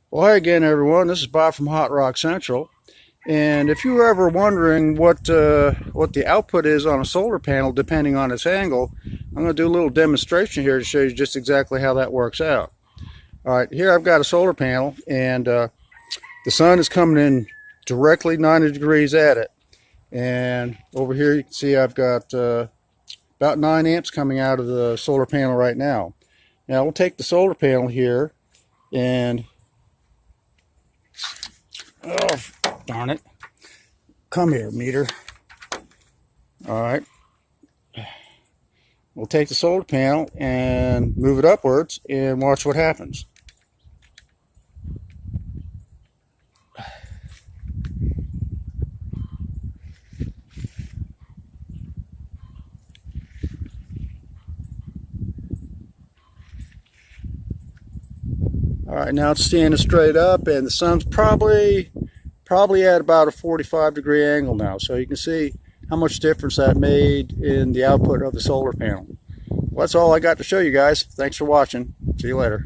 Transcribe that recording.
Well, hi again, everyone. This is Bob from Hot Rock Central. And if you were ever wondering what the output is on a solar panel, depending on its angle, I'm going to do a little demonstration here to show you just exactly how that works out. All right, here I've got a solar panel, and the sun is coming in directly 90 degrees at it. And over here you can see I've got about 9 amps coming out of the solar panel right now. Now we'll take the solar panel here and oh, darn it. Come here, meter. All right. We'll take the solar panel and move it upwards and watch what happens. All right, now it's standing straight up, and the sun's probably at about a 45-degree angle now. So you can see how much difference that made in the output of the solar panel. Well, that's all I got to show you guys. Thanks for watching. See you later.